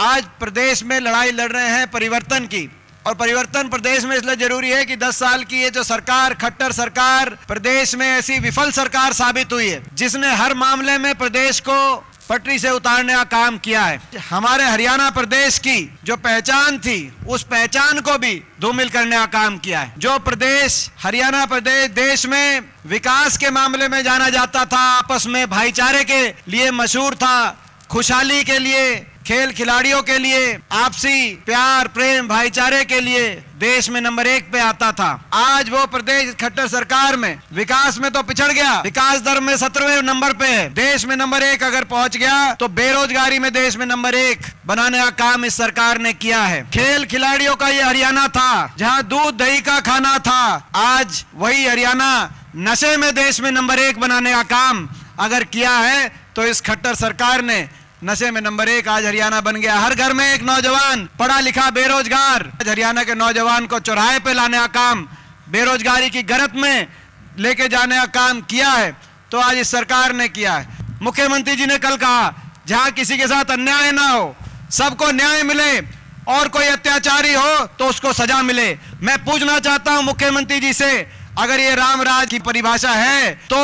आज प्रदेश में लड़ाई लड़ रहे हैं परिवर्तन की, और परिवर्तन प्रदेश में इसलिए जरूरी है कि 10 साल की ये जो सरकार, खट्टर सरकार, प्रदेश में ऐसी विफल सरकार साबित हुई है जिसने हर मामले में प्रदेश को पटरी से उतारने का काम किया है। हमारे हरियाणा प्रदेश की जो पहचान थी, उस पहचान को भी धूमिल करने का काम किया है। जो प्रदेश, हरियाणा प्रदेश देश में विकास के मामले में जाना जाता था, आपस में भाईचारे के लिए मशहूर था, खुशहाली के लिए, खेल खिलाड़ियों के लिए, आपसी प्यार, प्रेम, भाईचारे के लिए देश में नंबर 1 पे आता था। आज वो प्रदेश खट्टर सरकार में विकास में तो पिछड़ गया, विकास दर में 17वें नंबर पे है, देश में नंबर 1 अगर पहुंच गया तो बेरोजगारी में देश में नंबर 1 बनाने का काम इस सरकार ने किया है। खेल खिलाड़ियों का ये हरियाणा था जहाँ दूध दही का खाना था, आज वही हरियाणा नशे में देश में नंबर 1 बनाने का काम अगर किया है तो इस खट्टर सरकार ने नशे में नंबर 1 आज हरियाणा बन गया। हर घर में एक नौजवान पढ़ा लिखा बेरोजगार, आज हरियाणा के नौजवान को चौराहे पे लाने का काम, बेरोजगारी की गिरफ्त में लेके जाने का काम किया है तो आज इस सरकार ने किया है। मुख्यमंत्री जी ने कल कहा जहां किसी के साथ अन्याय ना हो, सबको न्याय मिले, और कोई अत्याचारी हो तो उसको सजा मिले। मैं पूछना चाहता हूं मुख्यमंत्री जी से, अगर ये राम राज की परिभाषा है तो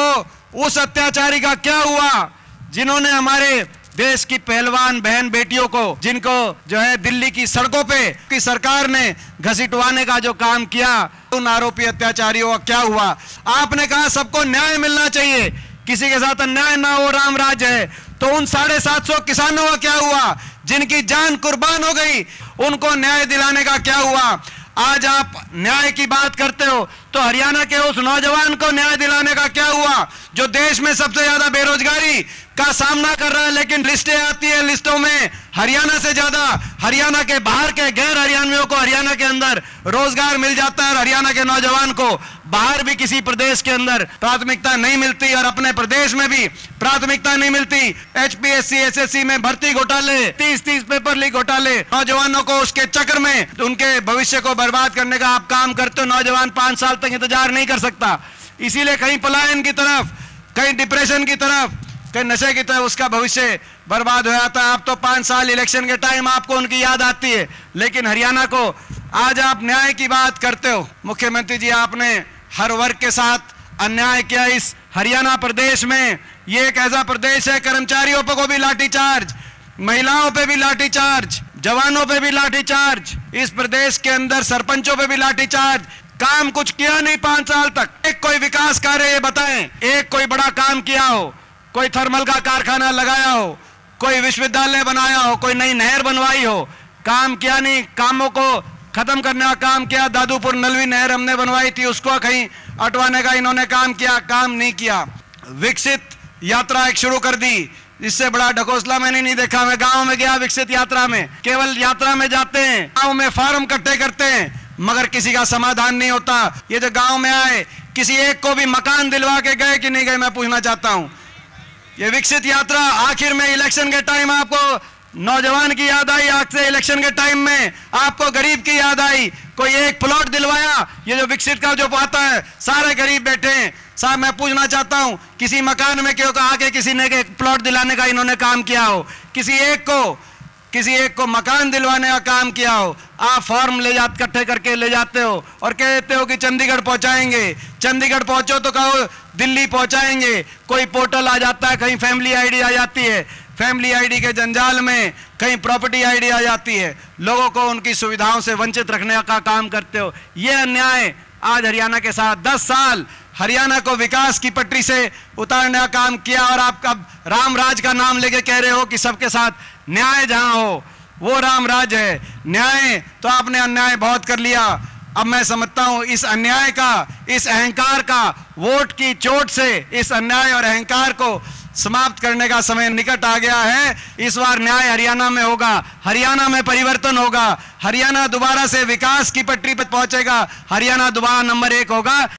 उस अत्याचारी का क्या हुआ जिन्होंने हमारे देश की पहलवान बहन बेटियों को, जिनको जो है दिल्ली की सड़कों पे की सरकार ने घसीटवाने का जो काम किया, उन आरोपी अत्याचारियों का क्या हुआ? आपने कहा सबको न्याय मिलना चाहिए, किसी के साथ अन्याय ना हो, राम राज है, तो उन 750 किसानों का क्या हुआ जिनकी जान कुर्बान हो गई? उनको न्याय दिलाने का क्या हुआ? आज आप न्याय की बात करते हो तो हरियाणा के उस नौजवान को न्याय दिलाने का क्या हुआ जो देश में सबसे ज्यादा बेरोजगारी का सामना कर रहा है? लेकिन लिस्टें आती है, लिस्टों में हरियाणा से ज्यादा हरियाणा के बाहर के गैर हरियाणवियों को हरियाणा के अंदर रोजगार मिल जाता है, और हरियाणा के नौजवान को बाहर भी किसी प्रदेश के अंदर प्राथमिकता नहीं मिलती, और अपने प्रदेश में भी प्राथमिकता नहीं मिलती। HPSC SSC में भर्ती घोटाले, 30 पेपर लीक घोटाले, नौजवानों को उसके चक्कर में उनके भविष्य को बर्बाद करने का आप काम करते हो। नौजवान 5 साल तक इंतजार नहीं कर सकता, इसीलिए कहीं पलायन की तरफ, कहीं डिप्रेशन की तरफ, कहीं नशे की तरफ उसका भविष्य बर्बाद हो जाता है। आप तो 5 साल इलेक्शन के टाइम आपको उनकी याद आती है, लेकिन हरियाणा को आज आप न्याय की बात करते हो। मुख्यमंत्री जी, आपने हर वर्ग के साथ अन्याय किया इस हरियाणा प्रदेश में। ये एक ऐसा प्रदेश है, कर्मचारियों पर को भी लाठीचार्ज, महिलाओं पे भी लाठीचार्ज, जवानों पे भी लाठीचार्ज, इस प्रदेश के अंदर सरपंचों पे भी लाठीचार्ज। काम कुछ किया नहीं 5 साल तक। एक कोई विकास कार्य ये बताएं, एक कोई बड़ा काम किया हो, कोई थर्मल का कारखाना लगाया हो, कोई विश्वविद्यालय बनाया हो, कोई नई नहर बनवाई हो? काम किया नहीं, कामों को खत्म करने का काम किया। दादूपुर नलवी नहर हमने बनवाई थी, उसको कहीं अटवाने का इन्होंने काम किया, काम नहीं किया। विकसित यात्रा एक शुरू कर दी, इससे बड़ा ढकोसला मैंने नहीं देखा। मैं गांव में गया विकसित यात्रा में, केवल यात्रा में जाते हैं, गांव में फार्म इकट्ठे करते हैं, मगर किसी का समाधान नहीं होता। ये जो गांव में आए, किसी एक को भी मकान दिलवा के गए कि नहीं गए, मैं पूछना चाहता हूं। ये विकसित यात्रा आखिर में इलेक्शन के टाइम आपको नौजवान की याद आई, आज से इलेक्शन के टाइम में आपको गरीब की याद आई, कोई एक प्लॉट दिलवाया। ये जो विकसित का जो आता है, सारे गरीब बैठे हैं। साहब, मैं पूछना चाहता हूं, किसी मकान में क्यों कहा कि किसी ने एक प्लॉट दिलाने का इन्होंने काम किया हो? किसी एक को मकान दिलवाने का काम किया हो? आप फॉर्म ले जाते, इकट्ठे करके ले जाते हो और कहते हो कि चंडीगढ़ पहुंचाएंगे। चंडीगढ़ पहुंचो तो कहो दिल्ली पहुंचाएंगे। कोई पोर्टल आ जाता है, कहीं फैमिली आईडी आ जाती है, फैमिली आईडी के जंजाल में कहीं प्रॉपर्टी आईडी आ जाती है। लोगों को उनकी सुविधाओं से वंचित रखने का काम करते हो। ये अन्याय आज हरियाणा के साथ 10 साल हरियाणा को विकास की पटरी से उतारने का काम किया, और आप अब राम राज का नाम लेके कह रहे हो कि सबके साथ न्याय जहां हो वो राम राज है। न्याय तो आपने अन्याय बहुत कर लिया। अब मैं समझता हूं इस अन्याय का, इस अहंकार का, वोट की चोट से इस अन्याय और अहंकार को समाप्त करने का समय निकट आ गया है। इस बार न्याय हरियाणा में होगा, हरियाणा में परिवर्तन होगा, हरियाणा दोबारा से विकास की पटरी पर पहुंचेगा, हरियाणा दोबारा नंबर 1 होगा।